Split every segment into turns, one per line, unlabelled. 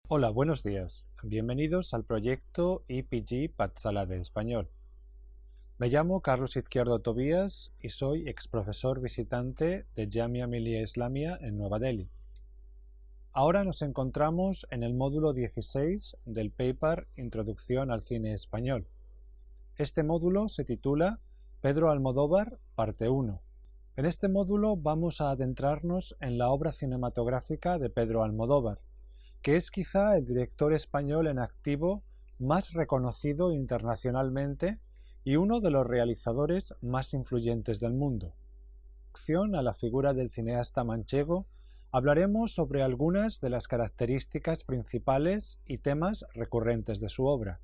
Hola, buenos días. Bienvenidos al proyecto EPG Patsala de Español. Me llamo Carlos Izquierdo Tobías y soy exprofesor visitante de Jamia Millia Islamia en Nueva Delhi. Ahora nos encontramos en el módulo 16 del paper Introducción al cine español. Este módulo se titula Pedro Almodóvar, parte 1. En este módulo vamos a adentrarnos en la obra cinematográfica de Pedro Almodóvar, que es quizá el director español en activo más reconocido internacionalmente y uno de los realizadores más influyentes del mundo. En introducción a la figura del cineasta manchego, hablaremos sobre algunas de las características principales y temas recurrentes de su obra.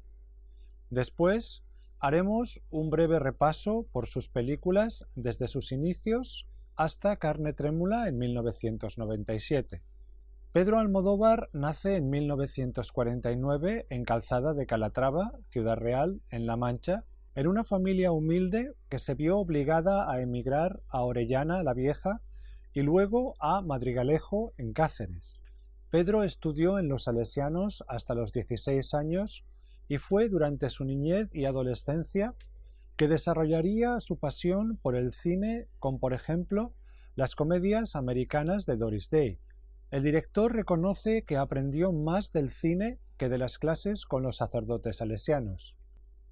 Después, haremos un breve repaso por sus películas desde sus inicios hasta Carne Trémula en 1997. Pedro Almodóvar nace en 1949 en Calzada de Calatrava, Ciudad Real, en La Mancha, en una familia humilde que se vio obligada a emigrar a Orellana la Vieja y luego a Madrigalejo, en Cáceres. Pedro estudió en los Salesianos hasta los 16 años y fue durante su niñez y adolescencia que desarrollaría su pasión por el cine con, por ejemplo, las comedias americanas de Doris Day. El director reconoce que aprendió más del cine que de las clases con los sacerdotes salesianos.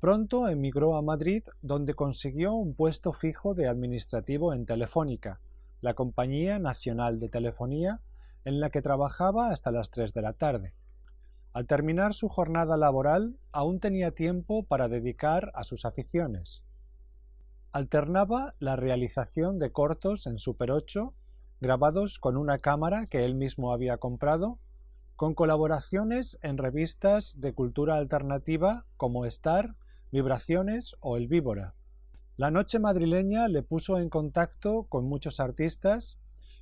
Pronto emigró a Madrid, donde consiguió un puesto fijo de administrativo en Telefónica, la Compañía Nacional de Telefonía, en la que trabajaba hasta las 3 de la tarde. Al terminar su jornada laboral, aún tenía tiempo para dedicar a sus aficiones. Alternaba la realización de cortos en Super 8, grabados con una cámara que él mismo había comprado, con colaboraciones en revistas de cultura alternativa como Star, Vibraciones o El Víbora. La noche madrileña le puso en contacto con muchos artistas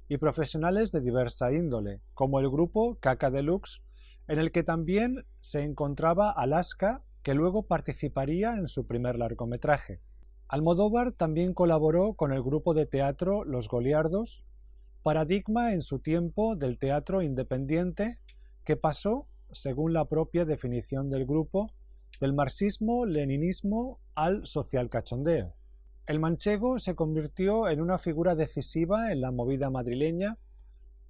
y profesionales de diversa índole, como el grupo Caca Deluxe, en el que también se encontraba Alaska, que luego participaría en su primer largometraje. Almodóvar también colaboró con el grupo de teatro Los Goliardos, paradigma en su tiempo del teatro independiente que pasó, según la propia definición del grupo, del marxismo-leninismo al socialcachondeo. El manchego se convirtió en una figura decisiva en la movida madrileña,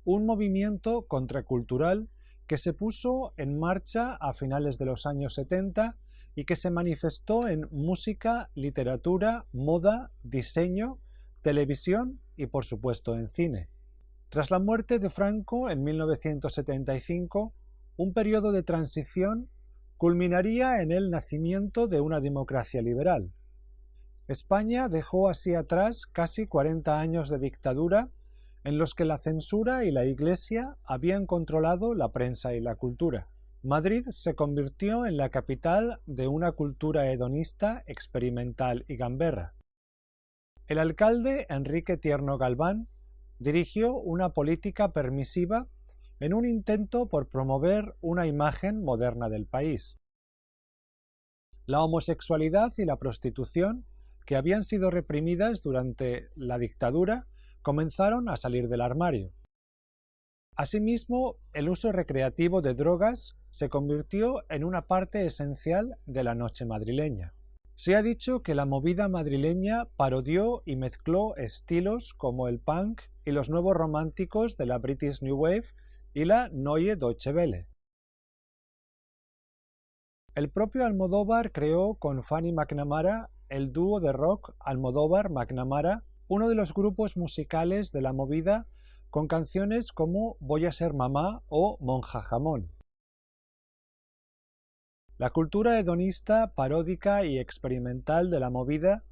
un movimiento contracultural que se puso en marcha a finales de los años 70 y que se manifestó en música, literatura, moda, diseño, televisión y por supuesto en cine. Tras la muerte de Franco en 1975, un periodo de transición culminaría en el nacimiento de una democracia liberal. España dejó así atrás casi 40 años de dictadura en los que la censura y la Iglesia habían controlado la prensa y la cultura. Madrid se convirtió en la capital de una cultura hedonista, experimental y gamberra. El alcalde Enrique Tierno Galván dirigió una política permisiva en un intento por promover una imagen moderna del país. La homosexualidad y la prostitución, que habían sido reprimidas durante la dictadura, comenzaron a salir del armario. Asimismo, el uso recreativo de drogas se convirtió en una parte esencial de la noche madrileña. Se ha dicho que la movida madrileña parodió y mezcló estilos como el punk y los nuevos románticos de la British New Wave y la Neue Deutsche Welle. El propio Almodóvar creó con Fanny McNamara el dúo de rock Almodóvar-McNamara, uno de los grupos musicales de la movida, con canciones como Voy a ser mamá o Monja Jamón. La cultura hedonista, paródica y experimental de la movida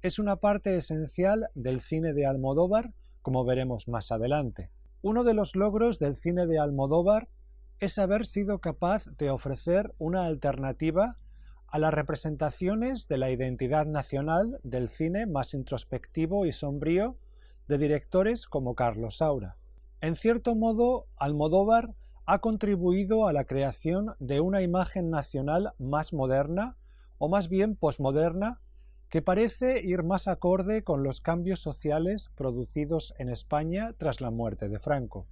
es una parte esencial del cine de Almodóvar, como veremos más adelante. Uno de los logros del cine de Almodóvar es haber sido capaz de ofrecer una alternativa a las representaciones de la identidad nacional del cine más introspectivo y sombrío de directores como Carlos Saura. En cierto modo, Almodóvar ha contribuido a la creación de una imagen nacional más moderna, o más bien posmoderna, que parece ir más acorde con los cambios sociales producidos en España tras la muerte de Franco.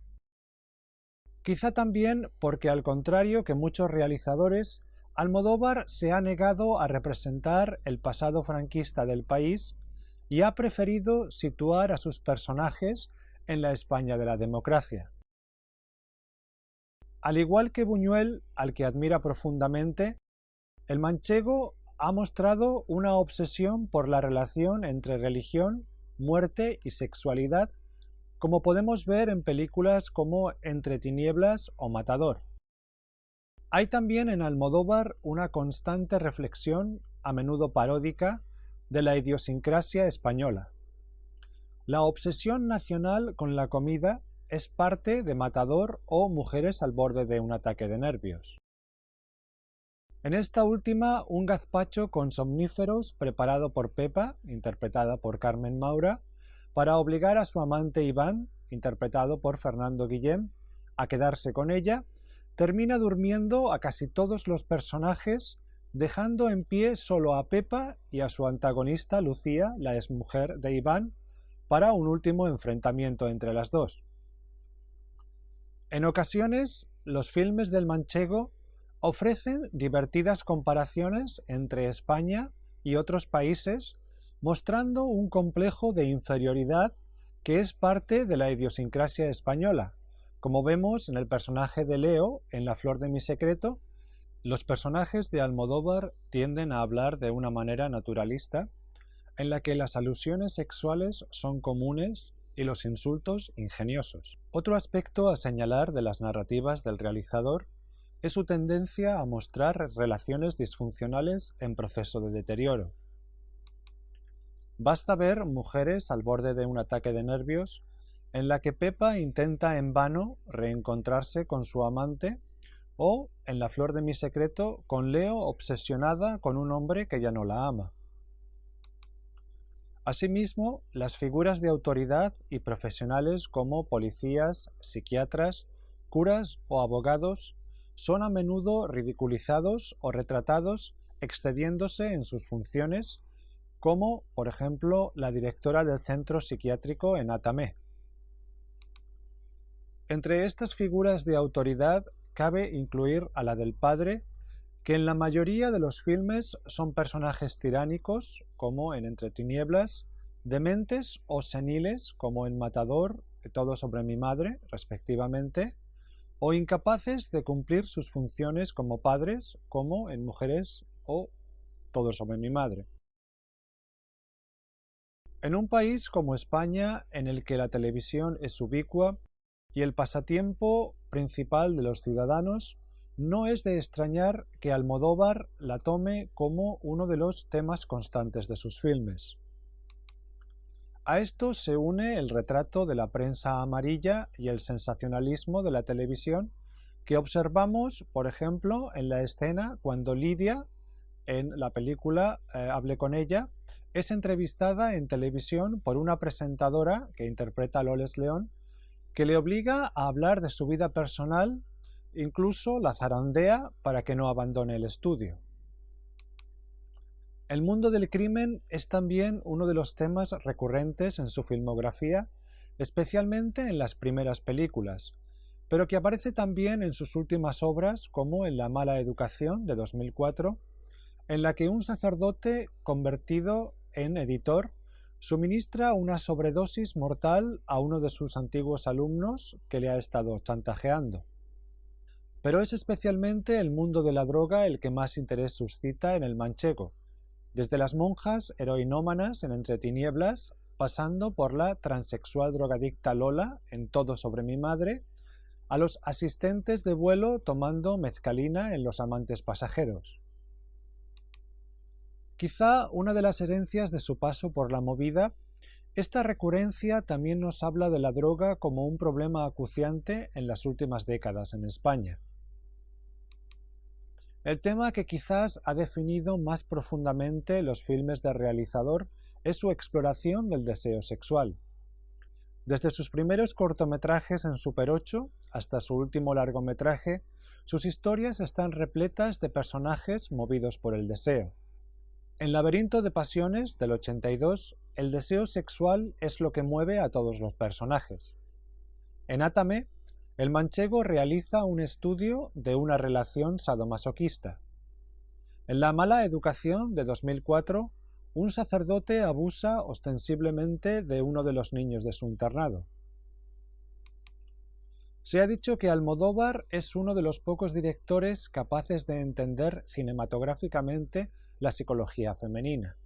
Quizá también porque, al contrario que muchos realizadores, Almodóvar se ha negado a representar el pasado franquista del país y ha preferido situar a sus personajes en la España de la democracia. Al igual que Buñuel, al que admira profundamente, el manchego ha mostrado una obsesión por la relación entre religión, muerte y sexualidad, como podemos ver en películas como Entre tinieblas o Matador. Hay también en Almodóvar una constante reflexión, a menudo paródica, de la idiosincrasia española. La obsesión nacional con la comida es parte de Matador o Mujeres al borde de un ataque de nervios. En esta última, un gazpacho con somníferos preparado por Pepa, interpretada por Carmen Maura, para obligar a su amante Iván, interpretado por Fernando Guillén, a quedarse con ella, termina durmiendo a casi todos los personajes, dejando en pie solo a Pepa y a su antagonista Lucía, la exmujer de Iván, para un último enfrentamiento entre las dos. En ocasiones, los filmes del manchego ofrecen divertidas comparaciones entre España y otros países, mostrando un complejo de inferioridad que es parte de la idiosincrasia española. Como vemos en el personaje de Leo en La flor de mi secreto, los personajes de Almodóvar tienden a hablar de una manera naturalista, en la que las alusiones sexuales son comunes y los insultos ingeniosos. Otro aspecto a señalar de las narrativas del realizador es su tendencia a mostrar relaciones disfuncionales en proceso de deterioro. Basta ver Mujeres al borde de un ataque de nervios, en la que Pepa intenta en vano reencontrarse con su amante, o en La flor de mi secreto, con Leo obsesionada con un hombre que ya no la ama. Asimismo, las figuras de autoridad y profesionales como policías, psiquiatras, curas o abogados son a menudo ridiculizados o retratados excediéndose en sus funciones, como, por ejemplo, la directora del centro psiquiátrico en Atamé. Entre estas figuras de autoridad cabe incluir a la del padre, que en la mayoría de los filmes son personajes tiránicos, como en Entre tinieblas, dementes o seniles, como en Matador, Todo sobre mi madre, respectivamente, o incapaces de cumplir sus funciones como padres, como en Mujeres o Todo sobre mi madre. En un país como España, en el que la televisión es ubicua y el pasatiempo principal de los ciudadanos, no es de extrañar que Almodóvar la tome como uno de los temas constantes de sus filmes. A esto se une el retrato de la prensa amarilla y el sensacionalismo de la televisión que observamos, por ejemplo, en la escena cuando Lidia, en la película Hable con ella, es entrevistada en televisión por una presentadora que interpreta a Loles León, que le obliga a hablar de su vida personal, incluso la zarandea para que no abandone el estudio. El mundo del crimen es también uno de los temas recurrentes en su filmografía, especialmente en las primeras películas, pero que aparece también en sus últimas obras, como en La mala educación de 2004, en la que un sacerdote convertido en editor suministra una sobredosis mortal a uno de sus antiguos alumnos que le ha estado chantajeando. Pero es especialmente el mundo de la droga el que más interés suscita en el manchego, desde las monjas heroinómanas en Entre tinieblas, pasando por la transexual drogadicta Lola en Todo sobre mi madre, a los asistentes de vuelo tomando mezcalina en Los amantes pasajeros. Quizá una de las herencias de su paso por la movida, esta recurrencia también nos habla de la droga como un problema acuciante en las últimas décadas en España. El tema que quizás ha definido más profundamente los filmes del realizador es su exploración del deseo sexual. Desde sus primeros cortometrajes en Super 8 hasta su último largometraje, sus historias están repletas de personajes movidos por el deseo. En Laberinto de Pasiones, del 82, el deseo sexual es lo que mueve a todos los personajes. En Átame, El manchego realiza un estudio de una relación sadomasoquista. En La mala educación de 2004, un sacerdote abusa ostensiblemente de uno de los niños de su internado. Se ha dicho que Almodóvar es uno de los pocos directores capaces de entender cinematográficamente la psicología femenina.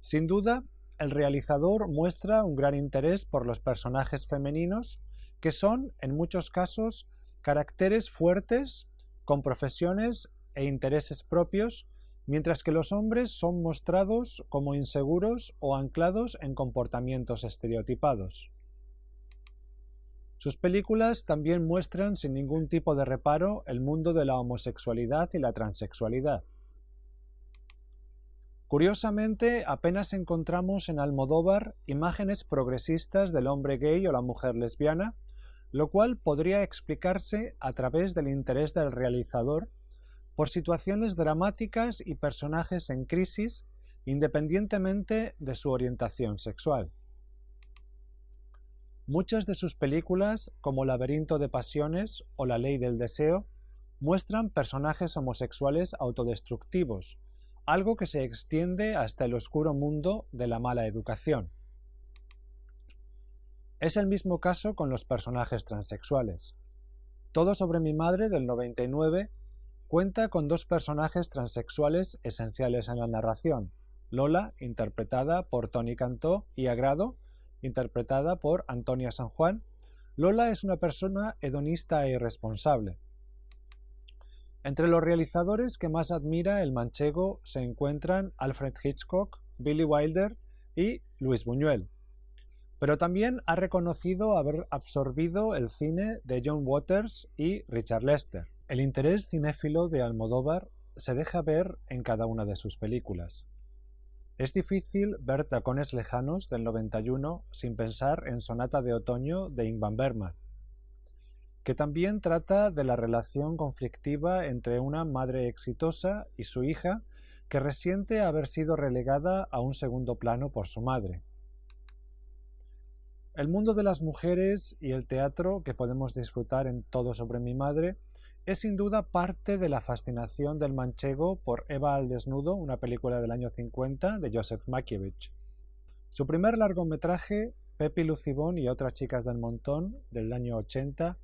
Sin duda, el realizador muestra un gran interés por los personajes femeninos, que son, en muchos casos, caracteres fuertes, con profesiones e intereses propios, mientras que los hombres son mostrados como inseguros o anclados en comportamientos estereotipados. Sus películas también muestran sin ningún tipo de reparo el mundo de la homosexualidad y la transexualidad. Curiosamente, apenas encontramos en Almodóvar imágenes progresistas del hombre gay o la mujer lesbiana, lo cual podría explicarse a través del interés del realizador por situaciones dramáticas y personajes en crisis, independientemente de su orientación sexual. Muchas de sus películas, como Laberinto de pasiones o La ley del deseo, muestran personajes homosexuales autodestructivos, algo que se extiende hasta el oscuro mundo de la mala educación. Es el mismo caso con los personajes transexuales. Todo sobre mi madre, del 99, cuenta con dos personajes transexuales esenciales en la narración: Lola, interpretada por Toni Cantó, y Agrado, interpretada por Antonia San Juan. Lola es una persona hedonista e irresponsable. Entre los realizadores que más admira el manchego se encuentran Alfred Hitchcock, Billy Wilder y Luis Buñuel. Pero también ha reconocido haber absorbido el cine de John Waters y Richard Lester. El interés cinéfilo de Almodóvar se deja ver en cada una de sus películas. Es difícil ver Tacones lejanos del 91 sin pensar en Sonata de otoño de Ingmar Bergman, que también trata de la relación conflictiva entre una madre exitosa y su hija que resiente haber sido relegada a un segundo plano por su madre. El mundo de las mujeres y el teatro que podemos disfrutar en Todo sobre mi madre es sin duda parte de la fascinación del manchego por Eva al desnudo, una película del año 50 de Joseph Mankiewicz. Su primer largometraje, Pepi Lucibón y otras chicas del montón, del año 80,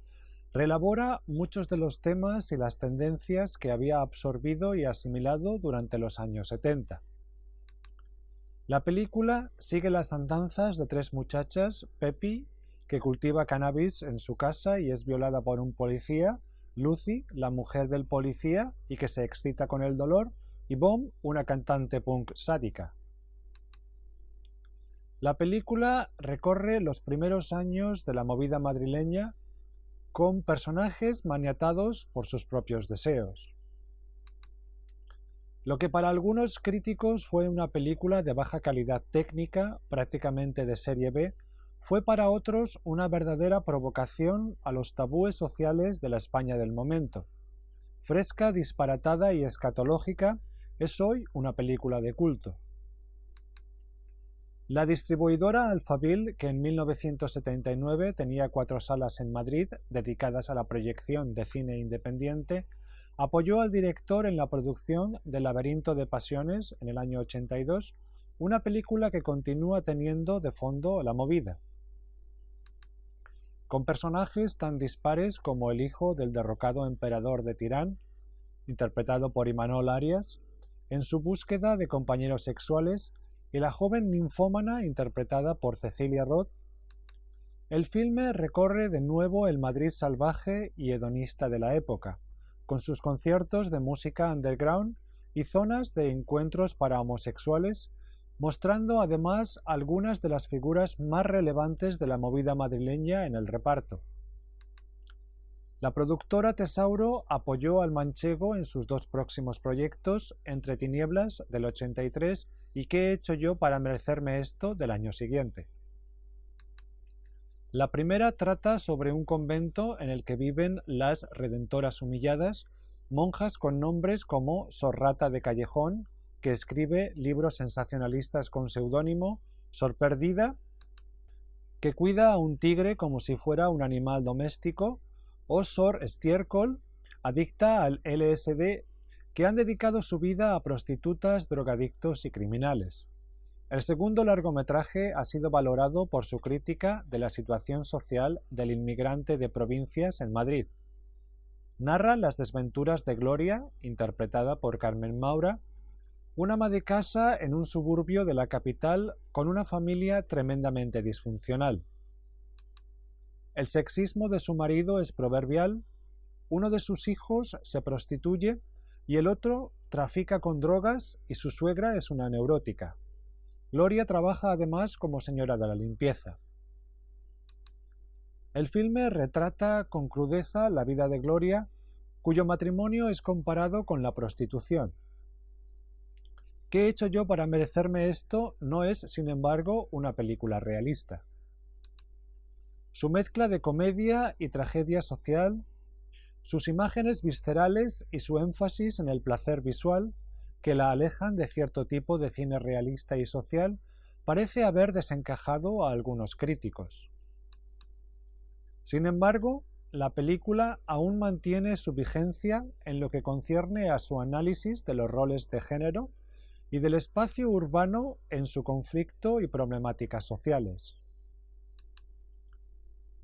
reelabora muchos de los temas y las tendencias que había absorbido y asimilado durante los años 70. La película sigue las andanzas de tres muchachas: Pepi, que cultiva cannabis en su casa y es violada por un policía; Lucy, la mujer del policía y que se excita con el dolor; y Bomb, una cantante punk sádica. La película recorre los primeros años de la movida madrileña con personajes maniatados por sus propios deseos. Lo que para algunos críticos fue una película de baja calidad técnica, prácticamente de serie B, fue para otros una verdadera provocación a los tabúes sociales de la España del momento. Fresca, disparatada y escatológica, es hoy una película de culto. La distribuidora Alphaville, que en 1979 tenía 4 salas en Madrid dedicadas a la proyección de cine independiente, apoyó al director en la producción de Laberinto de pasiones en el año 82, una película que continúa teniendo de fondo la movida. Con personajes tan dispares como el hijo del derrocado emperador de Tirán, interpretado por Imanol Arias, en su búsqueda de compañeros sexuales, y la joven ninfómana interpretada por Cecilia Roth, el filme recorre de nuevo el Madrid salvaje y hedonista de la época, con sus conciertos de música underground y zonas de encuentros para homosexuales, mostrando además algunas de las figuras más relevantes de la movida madrileña en el reparto. La productora Tesauro apoyó al manchego en sus 2 próximos proyectos, Entre tinieblas, del 83, y ¿Qué he hecho yo para merecerme esto?, del año siguiente. La primera trata sobre un convento en el que viven las redentoras humilladas, monjas con nombres como Sor Rata de Callejón, que escribe libros sensacionalistas con seudónimo, Sor Perdida, que cuida a un tigre como si fuera un animal doméstico, o Sor Estiércol, adicta al LSD, que han dedicado su vida a prostitutas, drogadictos y criminales. El segundo largometraje ha sido valorado por su crítica de la situación social del inmigrante de provincias en Madrid. Narra las desventuras de Gloria, interpretada por Carmen Maura, una ama de casa en un suburbio de la capital con una familia tremendamente disfuncional. El sexismo de su marido es proverbial, uno de sus hijos se prostituye y el otro trafica con drogas y su suegra es una neurótica. Gloria trabaja además como señora de la limpieza. El filme retrata con crudeza la vida de Gloria, cuyo matrimonio es comparado con la prostitución. ¿Qué he hecho yo para merecerme esto? No es, sin embargo, una película realista. Su mezcla de comedia y tragedia social, sus imágenes viscerales y su énfasis en el placer visual, que la alejan de cierto tipo de cine realista y social, parece haber desencajado a algunos críticos. Sin embargo, la película aún mantiene su vigencia en lo que concierne a su análisis de los roles de género y del espacio urbano en su conflicto y problemáticas sociales.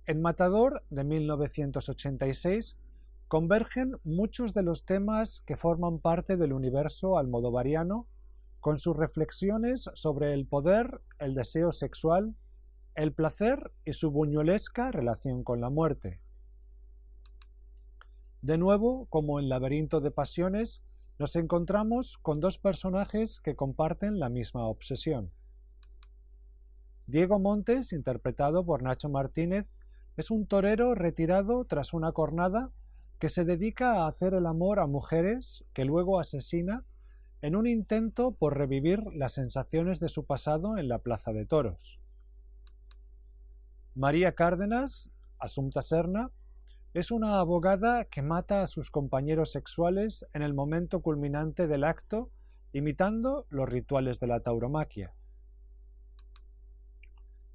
En Matador, de 1986, convergen muchos de los temas que forman parte del universo almodovariano, con sus reflexiones sobre el poder, el deseo sexual, el placer y su buñuelesca relación con la muerte. De nuevo, como en Laberinto de Pasiones, nos encontramos con dos personajes que comparten la misma obsesión. Diego Montes, interpretado por Nacho Martínez, es un torero retirado tras una cornada que se dedica a hacer el amor a mujeres que luego asesina en un intento por revivir las sensaciones de su pasado en la plaza de toros. María Cárdenas, Assumpta Serna, es una abogada que mata a sus compañeros sexuales en el momento culminante del acto, imitando los rituales de la tauromaquia.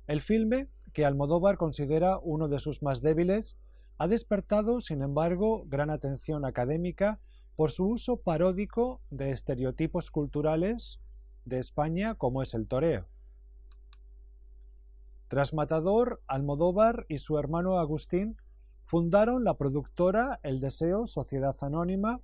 El filme, que Almodóvar considera uno de sus más débiles, ha despertado, sin embargo, gran atención académica por su uso paródico de estereotipos culturales de España como es el toreo. Tras Matador, Almodóvar y su hermano Agustín fundaron la productora El Deseo Sociedad Anónima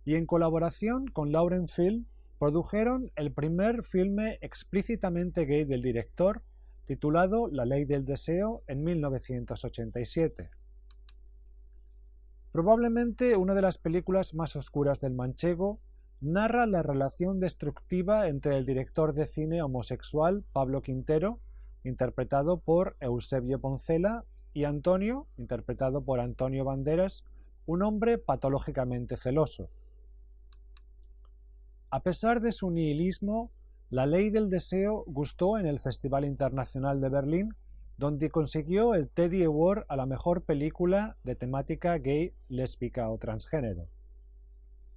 y en colaboración con Lauren Film produjeron el primer filme explícitamente gay del director, titulado La Ley del Deseo, en 1987. Probablemente una de las películas más oscuras del manchego, narra la relación destructiva entre el director de cine homosexual Pablo Quintero, interpretado por Eusebio Poncela, y Antonio, interpretado por Antonio Banderas, un hombre patológicamente celoso. A pesar de su nihilismo, La Ley del Deseo gustó en el Festival Internacional de Berlín, donde consiguió el Teddy Award a la mejor película de temática gay, lésbica o transgénero.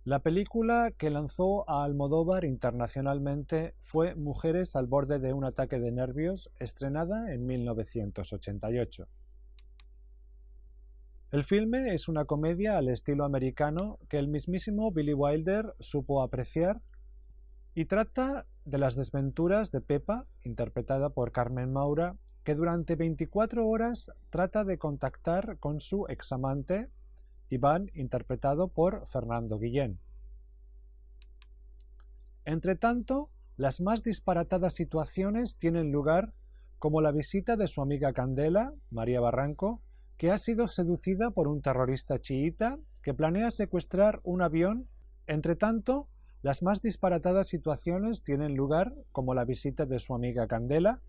La película que lanzó a Almodóvar internacionalmente fue Mujeres al borde de un ataque de nervios, estrenada en 1988. El filme es una comedia al estilo americano que el mismísimo Billy Wilder supo apreciar y trata de las desventuras de Pepa, interpretada por Carmen Maura, que durante 24 horas trata de contactar con su examante, Iván, interpretado por Fernando Guillén. Entretanto, las más disparatadas situaciones tienen lugar, como la visita de su amiga Candela, María Barranco, que ha sido seducida por un terrorista chiita que planea secuestrar un avión. Entretanto, las más disparatadas situaciones tienen lugar, como la visita de su amiga Candela,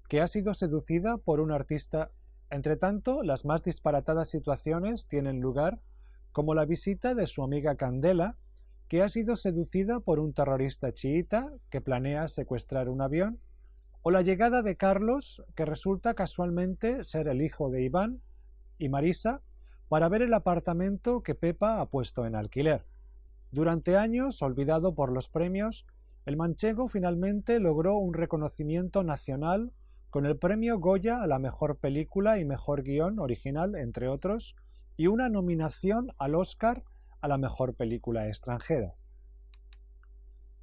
que ha sido seducida por un artista. Entretanto, las más disparatadas situaciones tienen lugar, como la visita de su amiga Candela, que ha sido seducida por un terrorista chiita que planea secuestrar un avión, o la llegada de Carlos, que resulta casualmente ser el hijo de Iván y Marisa, para ver el apartamento que Pepa ha puesto en alquiler. Durante años, olvidado por los premios, el manchego finalmente logró un reconocimiento nacional con el premio Goya a la mejor película y mejor guión original, entre otros, y una nominación al Oscar a la mejor película extranjera.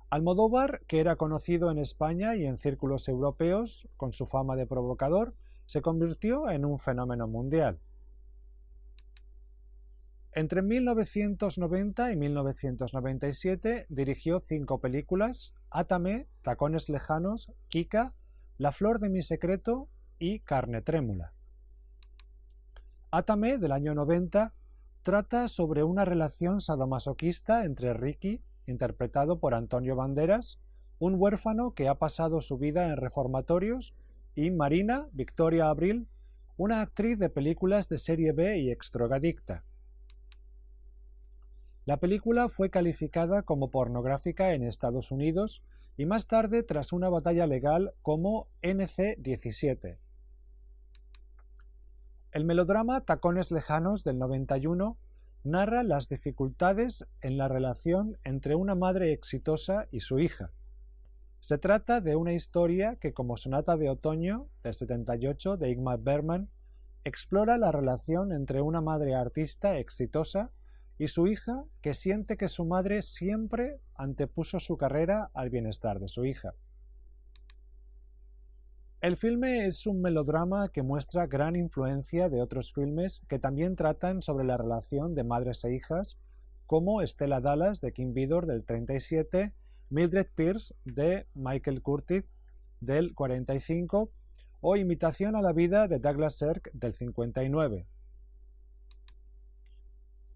Almodóvar, que era conocido en España y en círculos europeos con su fama de provocador, se convirtió en un fenómeno mundial. Entre 1990 y 1997 dirigió 5 películas: Átame, Tacones lejanos, Kika, La flor de mi secreto y Carne trémula. Átame, del año 90, trata sobre una relación sadomasoquista entre Ricky, interpretado por Antonio Banderas, un huérfano que ha pasado su vida en reformatorios, y Marina, Victoria Abril, una actriz de películas de serie B y exdrogadicta. La película fue calificada como pornográfica en Estados Unidos y más tarde tras una batalla legal como NC-17. El melodrama Tacones lejanos del 91 narra las dificultades en la relación entre una madre exitosa y su hija. Se trata de una historia que, como Sonata de Otoño, del 78, de Ingmar Bergman, explora la relación entre una madre artista exitosa y su hija, que siente que su madre siempre antepuso su carrera al bienestar de su hija. El filme es un melodrama que muestra gran influencia de otros filmes que también tratan sobre la relación de madres e hijas, como Stella Dallas de Kim Vidor del 37, Mildred Pierce de Michael Curtiz del 45 o Imitación a la vida de Douglas Sirk del 59.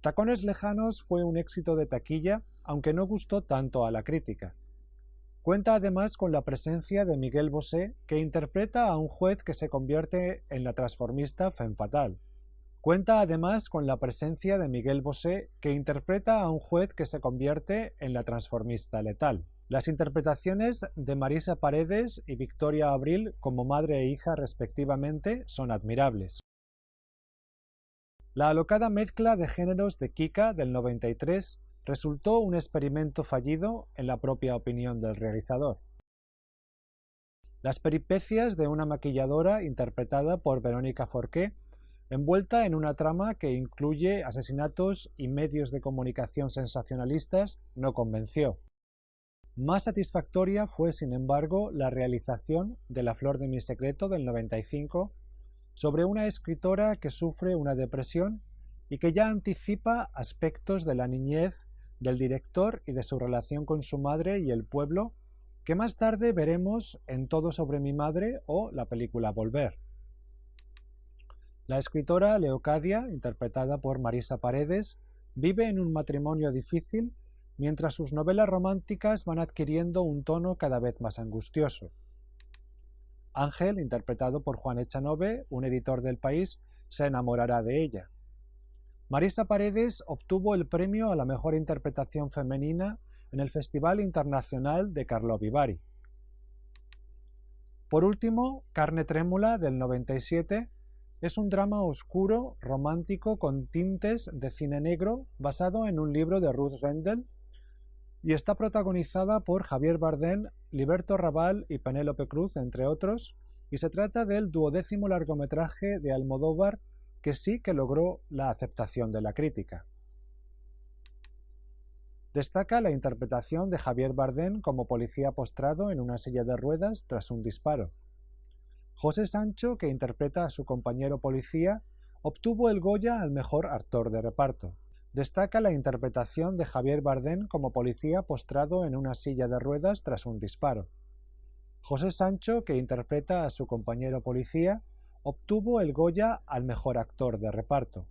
Tacones lejanos fue un éxito de taquilla, aunque no gustó tanto a la crítica. Cuenta además con la presencia de Miguel Bosé, que interpreta a un juez que se convierte en la transformista Femme Fatale. Cuenta además con la presencia de Miguel Bosé, que interpreta a un juez que se convierte en la transformista letal. Las interpretaciones de Marisa Paredes y Victoria Abril como madre e hija respectivamente son admirables. La alocada mezcla de géneros de Kika del 93 resultó un experimento fallido en la propia opinión del realizador. Las peripecias de una maquilladora interpretada por Verónica Forqué, envuelta en una trama que incluye asesinatos y medios de comunicación sensacionalistas, no convenció. Más satisfactoria fue, sin embargo, la realización de La flor de mi secreto del 95, sobre una escritora que sufre una depresión y que ya anticipa aspectos de la niñez del director y de su relación con su madre y el pueblo, que más tarde veremos en Todo sobre mi madre o la película Volver. La escritora Leocadia, interpretada por Marisa Paredes, vive en un matrimonio difícil mientras sus novelas románticas van adquiriendo un tono cada vez más angustioso. Ángel, interpretado por Juan Echanove, un editor del País, se enamorará de ella. Marisa Paredes obtuvo el premio a la mejor interpretación femenina en el Festival Internacional de Karlovy Vary. Por último, Carne trémula del 97 es un drama oscuro, romántico con tintes de cine negro basado en un libro de Ruth Rendell y está protagonizada por Javier Bardem, Liberto Raval y Penélope Cruz, entre otros, y se trata del 12º largometraje de Almodóvar que sí que logró la aceptación de la crítica. Destaca la interpretación de Javier Bardem como policía postrado en una silla de ruedas tras un disparo. José Sancho, que interpreta a su compañero policía, obtuvo el Goya al mejor actor de reparto. Destaca la interpretación de Javier Bardem como policía postrado en una silla de ruedas tras un disparo. José Sancho, que interpreta a su compañero policía, obtuvo el Goya al mejor actor de reparto.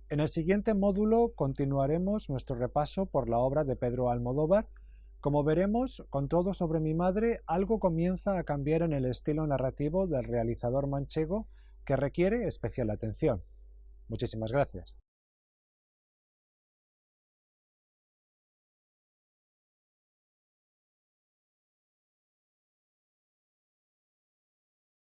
En el siguiente módulo continuaremos nuestro repaso por la obra de Pedro Almodóvar. Como veremos, con Todo sobre mi madre, algo comienza a cambiar en el estilo narrativo del realizador manchego que requiere especial atención. Muchísimas gracias.